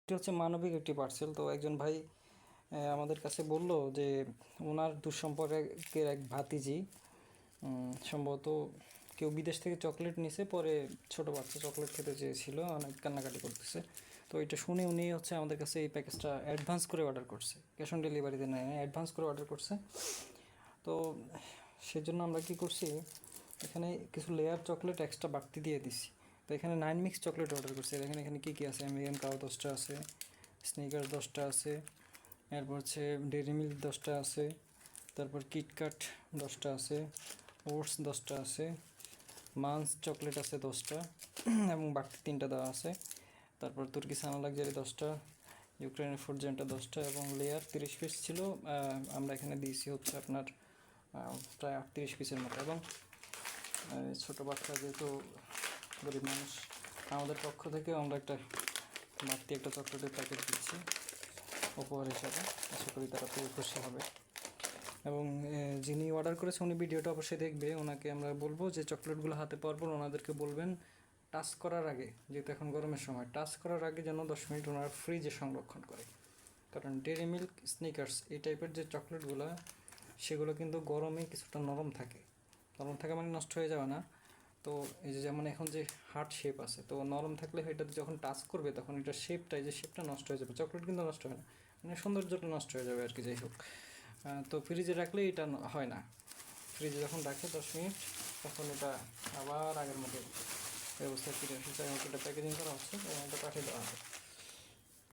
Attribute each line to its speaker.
Speaker 1: এটি হচ্ছে মানবিক একটি পার্সেল। তো একজন ভাই আমাদের কাছে বলল যে ওনার দুঃসম্পর্কের এক ভাতিজি সম্ভবত কেউ বিদেশ থেকে চকলেট নিছে, পরে ছোটো বাচ্চা চকলেট খেতে চেয়েছিল, অনেক কান্নাকাটি করতেছে। তো এটা শুনে উনি হচ্ছে আমাদের কাছে এই প্যাকেজটা অ্যাডভান্স করে অর্ডার করছে, ক্যাশ অন ডেলিভারিতে নেয় না, অ্যাডভান্স করে অর্ডার করছে। তো সেজন্য আমরা কি করছি, এখানে কিছু লেয়ার চকলেট এক্সট্রা বাড়তি দিয়ে দিছি। তো এখানে 9 মিক্স চকলেট অর্ডার করছি। দেখেন এখানে কী কী আছে, আমেরিকান কাউ 10টা আছে, স্নিকার্স 10টা আছে, এরপর হচ্ছে ডেইরি মিল্ক 10টা আছে, তারপর কিটক্যাট 10টা আছে, ওটস 10টা আছে, মান্স চকলেট আছে 10টা এবং বাড়তি 3টা দেওয়া আছে। তারপর তুর্কি সানা লাক্সারি 10টা, ইউক্রেনের ফুড জেন্টা 10টা এবং লেয়ার 30 পিস ছিল। আমরা এখানে দিয়েছি হচ্ছে আপনার প্রায় 38 পিসের মতো। এবং ছোটো বাচ্চা যেহেতু গরিব মানুষ, আমাদের পক্ষ থেকে আমরা একটা বাড়তি একটা চকলেটের প্যাকেট দিচ্ছি উপহার হিসাবে। আশা করি তারা খুবই খুশি হবে। এবং যিনি অর্ডার করেছে উনি ভিডিওটা অবশ্যই দেখবে। ওনাকে আমরা বলবো যে চকলেটগুলো হাতে পাওয়ার পর ওনাদেরকে বলবেন টাচ করার আগে, যেহেতু এখন গরমের সময়, টাচ করার আগে যেন 10 মিনিট ওনারা ফ্রিজে সংরক্ষণ করে। কারণ ডেইরি মিল্ক, স্নিকার্স এই টাইপের যে চকলেটগুলো, সেগুলো কিন্তু গরমে কিছুটা নরম থাকে। নরম থাকা মানে নষ্ট হয়ে যাবে না। তো এই যে যেমন এখন যে হার্ট শেপ আছে, তো নরম থাকলে এটা যখন টাচ করবে তখন এটা শেপটা, যে শেপটা নষ্ট হয়ে যাবে। চকলেট কিন্তু নষ্ট হয় না, মানে সৌন্দর্যটা নষ্ট হয়ে যাবে আর কি, যাই হোক। তো ফ্রিজে রাখলে এটা হয় না। ফ্রিজে যখন রাখে 10 মিনিট, তখন এটা আবার আগের মতো ব্যবস্থায় ফিরে আসে। যাই হোক, এটা প্যাকেজিং করা হচ্ছে এবং এটা পাঠিয়ে দেওয়া হবে।